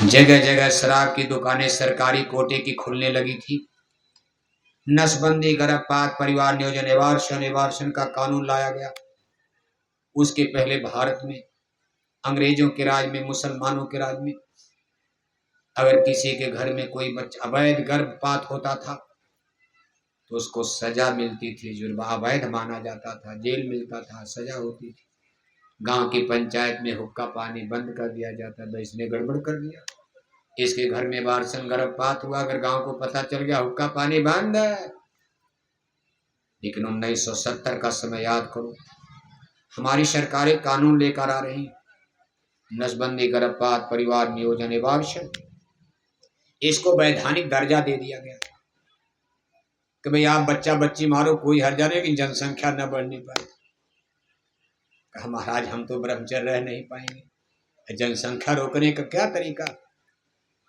जगह जगह शराब की दुकानें सरकारी कोटे की खुलने लगी थी। नसबंदी, गर्भपात, परिवार नियोजन, एबार्शन का कानून लाया गया। उसके पहले भारत में अंग्रेजों के राज में, मुसलमानों के राज में, अगर किसी के घर में कोई बच्चा अवैध गर्भपात होता था तो उसको सजा मिलती थी, जुर्म अवैध माना जाता था, जेल मिलता था, सजा होती थी। गांव की पंचायत में हुक्का पानी बंद कर दिया जाता था। इसने गड़बड़ कर दिया, इसके घर में बारसन गर्भपात हुआ, अगर गांव को पता चल गया हुक्का पानी बंद है। लेकिन 1970 का समय याद करो, हमारी सरकारें कानून लेकर आ रही, नसबंदी, गर्भपात, परिवार नियोजन, एबार्शन, इसको वैधानिक दर्जा दे दिया गया कि भाई आप बच्चा बच्ची मारो, कोई हर्जा नहीं, लेकिन जनसंख्या न बढ़ने पाए। कहा महाराज हम तो ब्रह्मचर्य रह नहीं पाएंगे, जनसंख्या रोकने का क्या तरीका?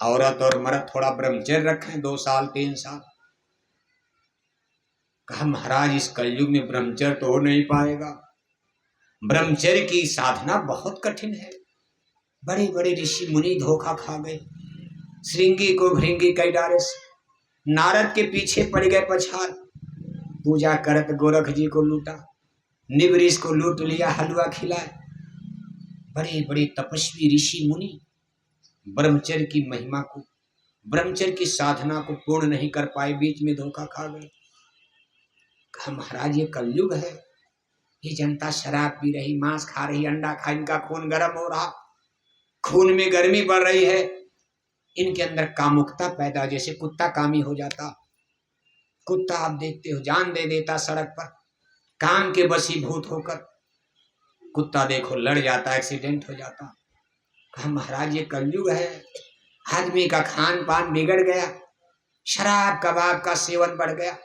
औरत और मर्द थोड़ा ब्रह्मचर्य रखें 2 साल 3 साल। कहा महाराज इस कलयुग में ब्रह्मचर्य तो हो नहीं पाएगा, ब्रह्मचर्य की साधना बहुत कठिन है। बड़े बड़े ऋषि मुनि धोखा खा गए, श्रृंगी को भृंगी कई डारे, नारद के पीछे पड़ गए पछाड़, पूजा करत गोरख जी को लूटा, निवृष को लूट लिया, हलवा खिलाए। बड़े बड़े तपस्वी ऋषि मुनि ब्रह्मचर्य की महिमा को, ब्रह्मचर्य की साधना को पूर्ण नहीं कर पाए, बीच में धोखा खा गए। कहा महाराज ये कलयुग है, ये जनता शराब पी रही, मांस खा रही, अंडा खा, इनका खून गर्म हो रहा, खून में गर्मी बढ़ रही है, इनके अंदर कामुकता पैदा, जैसे कुत्ता कामी हो जाता। कुत्ता आप देखते हो जान दे देता सड़क पर, काम के वशीभूत होकर। कुत्ता देखो लड़ जाता, एक्सीडेंट हो जाता। कहा महाराज ये कलयुग है, आदमी का खान पान बिगड़ गया, शराब कबाब का सेवन बढ़ गया,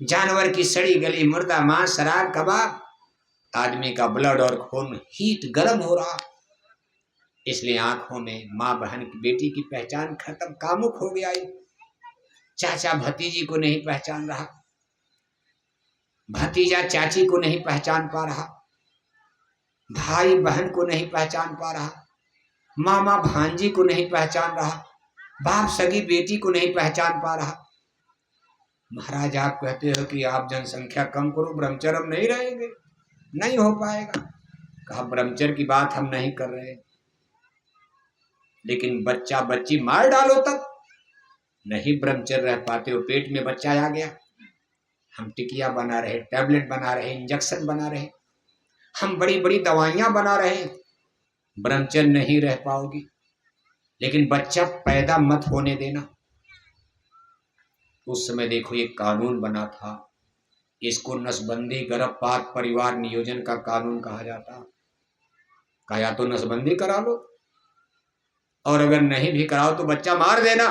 जानवर की सड़ी गली मुर्दा मांस, शराब कबाब, आदमी का ब्लड और खून हीट गर्म हो रहा। इसलिए आंखों में माँ बहन की बेटी की पहचान खत्म, कामुक हो गया। चाचा भतीजी को नहीं पहचान रहा, भतीजा चाची को नहीं पहचान पा रहा, भाई बहन को नहीं पहचान पा रहा, मामा भांजी को नहीं पहचान रहा, बाप सगी बेटी को नहीं पहचान पा रहा। महाराज आप कहते हो कि आप जनसंख्या कम करो, ब्रह्मचर्य हम नहीं रहेंगे, नहीं हो पाएगा। कहा ब्रह्मचर्य की बात हम नहीं कर रहे, लेकिन बच्चा बच्ची मार डालो तब नहीं ब्रह्मचर्य रह पाते हो। पेट में बच्चा आ गया, हम टिकिया बना रहे, टैबलेट बना रहे, इंजेक्शन बना रहे, हम बड़ी बड़ी दवाइयां बना रहे, ब्रह्मचर्य नहीं रह पाओगी। लेकिन बच्चा पैदा मत होने देना। उस समय देखो ये कानून बना था, इसको नसबंदी, गर्भपात, परिवार नियोजन का कानून कहा जाता। कहा या तो नसबंदी करा लो, और अगर नहीं भी कराओ तो बच्चा मार देना,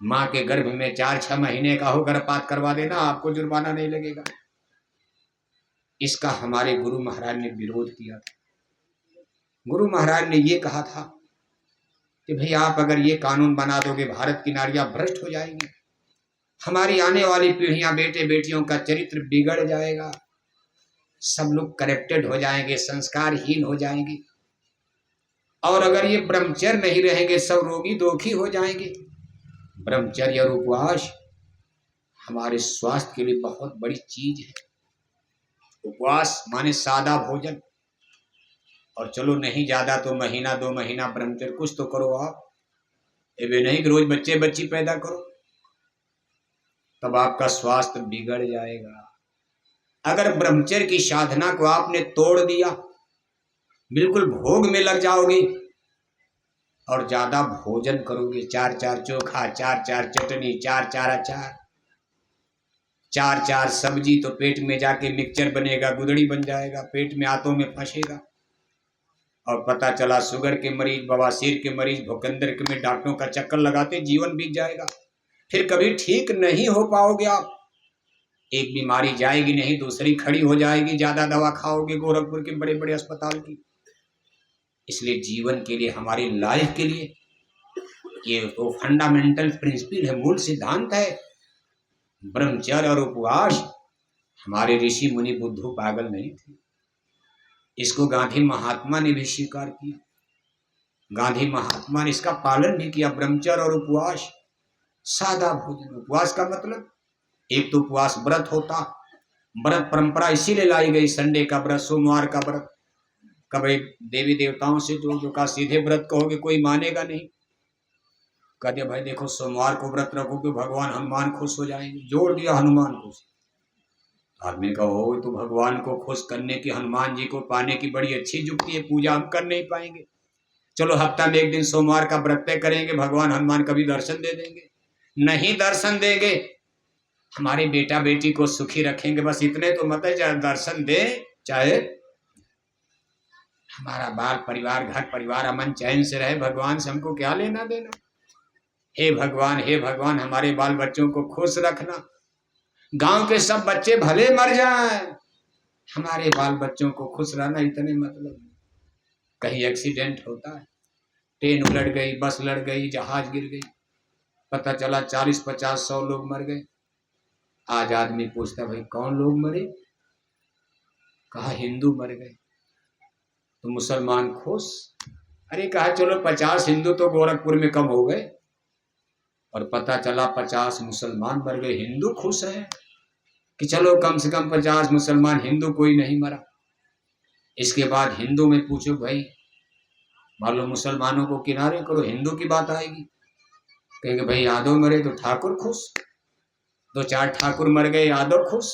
माँ के गर्भ में 4-6 महीने का हो गर्भपात करवा देना, आपको जुर्माना नहीं लगेगा। इसका हमारे गुरु महाराज ने विरोध किया था। गुरु महाराज ने ये कहा था कि भाई आप अगर ये कानून बना दोगे, भारत की नारियां भ्रष्ट हो जाएंगी, हमारी आने वाली पीढ़ियां, बेटे बेटियों का चरित्र बिगड़ जाएगा, सब लोग करप्टेड हो जाएंगे, संस्कारहीन हो जाएंगे, और अगर ये ब्रह्मचर्य नहीं रहेंगे सब रोगी दोखी हो जाएंगे। ब्रह्मचर्य और उपवास हमारे स्वास्थ्य के लिए बहुत बड़ी चीज है। उपवास माने सादा भोजन, और चलो नहीं ज्यादा तो महीना 2 महीना ब्रह्मचर्य कुछ तो करो आप, ये नहीं कि रोज बच्चे बच्ची पैदा करो, तब आपका स्वास्थ्य बिगड़ जाएगा। अगर ब्रह्मचर्य की साधना को आपने तोड़ दिया, बिल्कुल भोग में लग जाओगे और ज्यादा भोजन करोगे, 4-4 चोखा, 4-4 चटनी, 4-4 अचार, 4-4 सब्जी, तो पेट में जाके मिक्सचर बनेगा, गुदड़ी बन जाएगा, पेट में आंतों में फंसेगा, और पता चला शुगर के मरीज, बवासीर के मरीज, भूखंदर के में डॉक्टरों का चक्कर लगाते जीवन बीत जाएगा। फिर कभी ठीक नहीं हो पाओगे आप, एक बीमारी जाएगी नहीं दूसरी खड़ी हो जाएगी, ज्यादा दवा खाओगे गोरखपुर के बड़े बड़े अस्पताल की। इसलिए जीवन के लिए, हमारी लाइफ के लिए ये वो फंडामेंटल प्रिंसिपल है, मूल सिद्धांत है ब्रह्मचर्य और उपवास। हमारे ऋषि मुनि बुद्धू पागल नहीं थे, इसको गांधी महात्मा ने भी स्वीकार किया। गांधी महात्मा ने इसका पालन भी किया, ब्रह्मचर्य और उपवास, सादा भोजन। उपवास का मतलब एक तो उपवास व्रत होता, व्रत परंपरा इसीलिए लाई गई, संडे का व्रत, सोमवार का व्रत। कभी देवी देवताओं से जो का सीधे व्रत कहोगे कोई मानेगा नहीं। कहते भाई देखो सोमवार को व्रत रखोगे भगवान हनुमान खुश हो जाएंगे, जोड़ दिया हनुमान खुश। आदमी का हो तो भगवान को खुश करने की, हनुमान जी को पाने की बड़ी अच्छी युक्ति है, पूजा हम कर नहीं पाएंगे, चलो हफ्ता में एक दिन सोमवार का व्रत तय करेंगे, भगवान हनुमान कभी दर्शन दे देंगे। नहीं दर्शन देंगे, हमारे बेटा बेटी को सुखी रखेंगे, बस इतने तो मत है, चाहे दर्शन दे चाहे हमारा बाल परिवार घर परिवार अमन चैन से रहे, भगवान से हमको क्या लेना देना। हे भगवान हमारे बाल बच्चों को खुश रखना, गांव के सब बच्चे भले मर जाएं, हमारे बाल बच्चों को खुश रहना, इतने मतलब। कहीं एक्सीडेंट होता है, ट्रेन उलट गई, बस लड़ गई, जहाज गिर गई, पता चला 40-50-100 लोग मर गए। आज आदमी पूछता भाई कौन लोग मरे, कहा हिंदू मर गए, तो मुसलमान खुश। अरे कहा चलो 50 हिंदू तो गोरखपुर में कम हो गए, और पता चला 50 मुसलमान मर गए, हिंदू खुश है कि चलो कम से कम 50 मुसलमान, हिंदू कोई नहीं मरा। इसके बाद हिंदू में पूछो भाई, मान लो मुसलमानों को किनारे करो, हिंदू की बात आएगी, कहेंगे भाई यादव मरे तो ठाकुर खुश, 2-4 ठाकुर मर गए यादव खुश,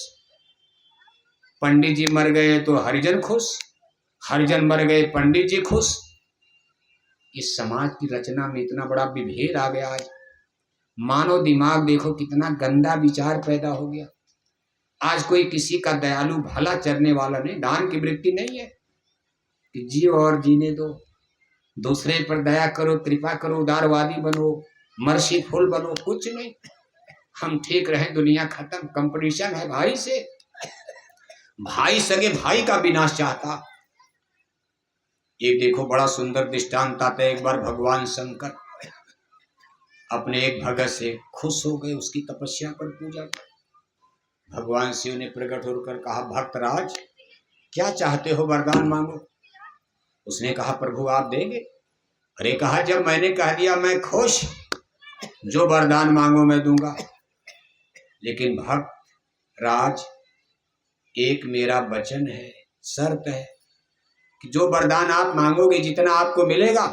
पंडित जी मर गए तो हरिजन खुश, हरिजन मर गए पंडित जी खुश। इस समाज की रचना में इतना बड़ा विभेद आ गया आज। मानव दिमाग देखो कितना गंदा विचार पैदा हो गया। आज कोई किसी का दयालु भला चरने वाला नहीं, दान की वृत्ति नहीं है कि जियो और जीने दो, दूसरे पर दया करो, कृपा करो, उदारवादी बनो, मर्सीफुल बनो, कुछ नहीं। हम ठीक रहे दुनिया खत्म, कंपटीशन है भाई से, भाई सगे भाई का विनाश चाहता। एक देखो बड़ा सुंदर दृष्टांत आता है। एक बार भगवान शंकर अपने एक भगत से खुश हो गए, उसकी तपस्या पर, पूजा पर। भगवान शिव ने प्रकट होकर कहा भक्तराज क्या चाहते हो, वरदान मांगो। उसने कहा प्रभु आप देंगे। अरे कहा जब मैंने कह दिया मैं खुश, जो वरदान मांगो मैं दूंगा, लेकिन भक्त राज एक मेरा वचन है, शर्त है कि जो वरदान आप मांगोगे जितना आपको मिलेगा,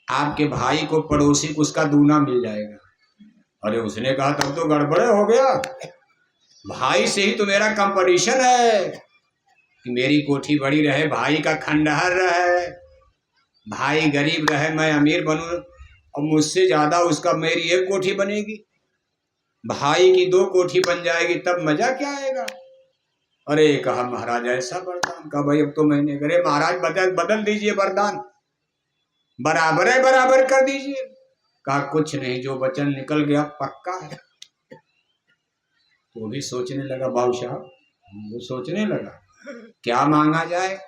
आपके भाई को पड़ोसी को उसका दूना मिल जाएगा। अरे उसने कहा तब तो गड़बड़े हो गया, भाई से ही तो मेरा कंपटीशन है कि मेरी कोठी बड़ी रहे, भाई का खंडहर रहे, भाई गरीब रहे, मैं अमीर बनूं, और मुझसे ज्यादा उसका मेरी एक कोठी बनेगी, भाई की 2 कोठी बन जाएगी, तब मजा क्या आएगा। अरे कहा महाराज ऐसा वरदान, कहा भाई अब तो मैंने, अरे महाराज बदल दीजिए वरदान, बराबर है बराबर कर दीजिए। कहा कुछ नहीं, जो वचन निकल गया पक्का है। तो भी सोचने लगा बाबू साहब, वो सोचने लगा क्या मांगा जाए।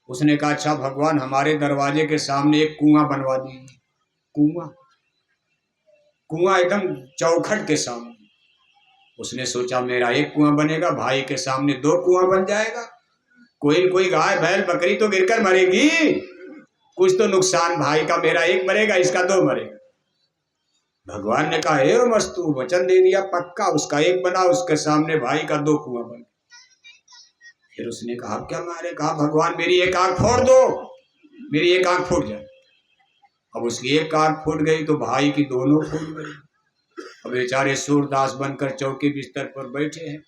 उसने कहा अच्छा भगवान हमारे दरवाजे के सामने एक कुआं बनवा दीजिए। कुआं एकदम चौखट के सामने। उसने सोचा मेरा एक कुआं बनेगा, भाई के सामने 2 कुआं बन जाएगा, कोई गाय बैल बकरी तो गिरकर मरेगी, कुछ तो नुकसान, भाई का मेरा 1 मरेगा, इसका 2 मरेगा। भगवान ने कहा हे मस्तू, वचन दे दिया पक्का, उसका 1 बना, उसके सामने भाई का 2 कुआं बन। फिर उसने कहा क्या मारे, कहा भगवान मेरी एक आंख फोड़ दो, मेरी एक आंख फूट जाए। अब उसकी एक आंख फूट गई तो भाई की दोनों फूट गई। अब बेचारे सूरदास बनकर चौकी बिस्तर पर बैठे हैं,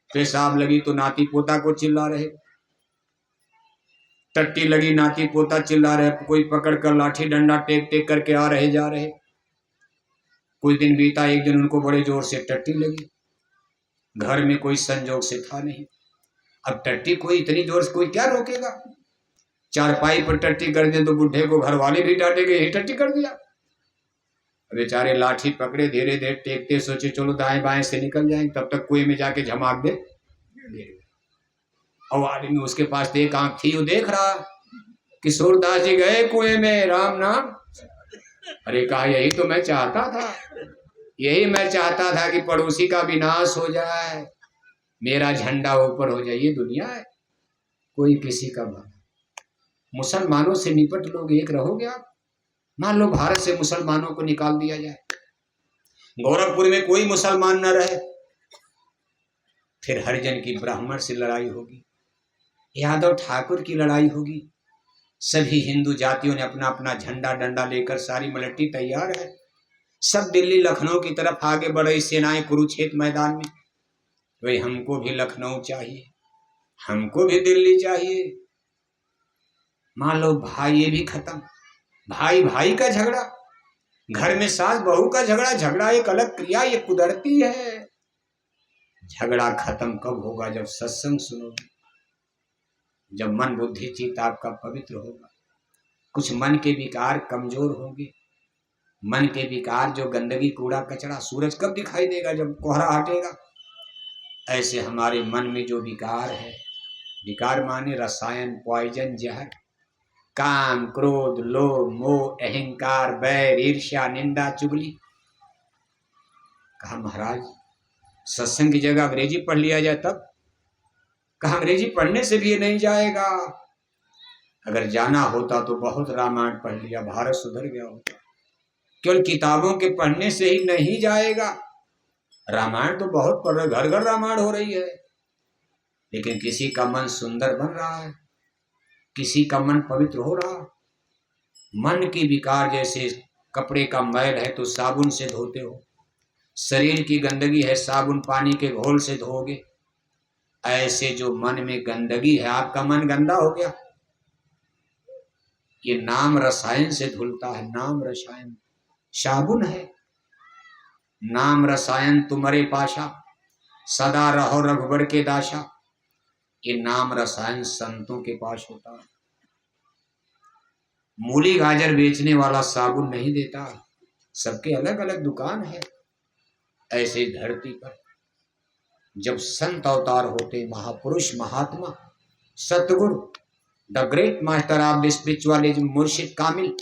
पेशाब लगी तो नाती पोता को चिल्ला रहे, टट्टी लगी नाती पोता चिल्ला रहे, कोई पकड़ कर लाठी डंडा टेक टेक करके आ रहे जा रहे। कुछ दिन बीता, एक दिन उनको बड़े जोर से टट्टी लगी, घर में कोई संजोग से था नहीं। अब टट्टी कोई इतनी जोर से कोई क्या रोकेगा, चारपाई पर टट्टी कर दे तो बुढ़े को घर वाले भी डांटेंगे, यही टट्टी कर दिया। बेचारे लाठी पकड़े, धीरे धीरे टेकते, सोचे चलो दाएं बाएं से निकल जाएंगे, तब तक कुएं में जाके झमाक दे। और आदमी उसके पास 1 आंख थी, वो देख रहा कि सूरदास जी गए कुएं में, राम नाम। अरे कहा यही तो मैं चाहता था, यही मैं चाहता था कि पड़ोसी का विनाश हो जाए, मेरा झंडा ऊपर हो जाए। ये दुनिया है, कोई किसी का भला। मुसलमानों से निपट लोग, एक रहोगे आप। मान लो भारत से मुसलमानों को निकाल दिया जाए, गोरखपुर में कोई मुसलमान न रहे, फिर हरिजन की ब्राह्मण से लड़ाई होगी, यादव ठाकुर की लड़ाई होगी। सभी हिंदू जातियों ने अपना अपना झंडा डंडा लेकर, सारी मलट्टी तैयार है, सब दिल्ली लखनऊ की तरफ आगे बढ़ रही सेनाएं कुरुक्षेत्र मैदान में। भाई हमको भी लखनऊ चाहिए, हमको भी दिल्ली चाहिए। मान लो भाई ये भी खत्म, भाई भाई का झगड़ा, घर में सास बहू का झगड़ा, झगड़ा एक अलग क्रिया, ये कुदरती है। झगड़ा खत्म कब होगा? जब सत्संग सुनोगे, जब मन बुद्धि चित्त आपका पवित्र होगा, कुछ मन के विकार कमजोर होंगे। मन के विकार जो गंदगी कूड़ा कचरा, सूरज कब दिखाई देगा? जब कोहरा हटेगा। ऐसे हमारे मन में जो विकार है, विकार माने रसायन, पॉइजन, जहर, काम, क्रोध, लोभ, मोह, अहंकार, बैर, ईर्ष्या, निंदा, चुगली। कहा महाराज सत्संग की जगह अंग्रेजी पढ़ लिया जाए तब? कहा अंग्रेजी पढ़ने से भी ये नहीं जाएगा। अगर जाना होता तो बहुत रामायण पढ़ लिया, भारत सुधर गया होता। केवल किताबों के पढ़ने से ही नहीं जाएगा। रामायण तो बहुत पढ़ रहे, घर घर रामायण हो रही है, लेकिन किसी का मन सुंदर बन रहा है, किसी का मन पवित्र हो रहा। मन की विकार, जैसे कपड़े का मैल है तो साबुन से धोते हो, शरीर की गंदगी है साबुन पानी के घोल से धोगे, ऐसे जो मन में गंदगी है, आपका मन गंदा हो गया, ये नाम रसायन से धुलता है। नाम रसायन साबुन है, नाम रसायन तुम्हारे पाशा, सदा रहो रघुबर के दाशा। ये नाम रसायन संतों के पास होता है। मूली गाजर बेचने वाला साबुन नहीं देता, सबके अलग अलग दुकान है। ऐसे धरती पर जब संत अवतार होते, महापुरुष, महात्मा, सतगुरु, the great master of the spiritualism, मुर्शिद कामिल,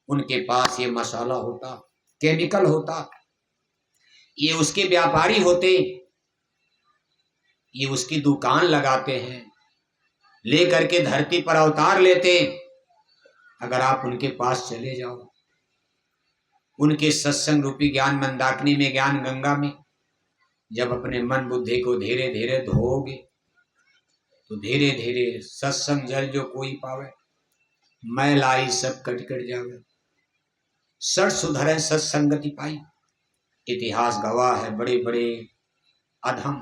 उनके पास ये मसाला होता, केमिकल होता, ये उसके व्यापारी होते, ये उसकी दुकान लगाते हैं, लेकर के धरती पर अवतार लेते। अगर आप उनके पास चले जाओ, उनके सत्संग रूपी ज्ञान मंदाकिनी में, ज्ञान गंगा में, जब अपने मन बुद्धि को धीरे धीरे धोओगे तो धीरे धीरे सत्संग जल जो कोई पावे, मैल आई सब कट कट जावे, सर सुधरे सत्संगति पाई। इतिहास गवाह है, बड़े बड़े अधम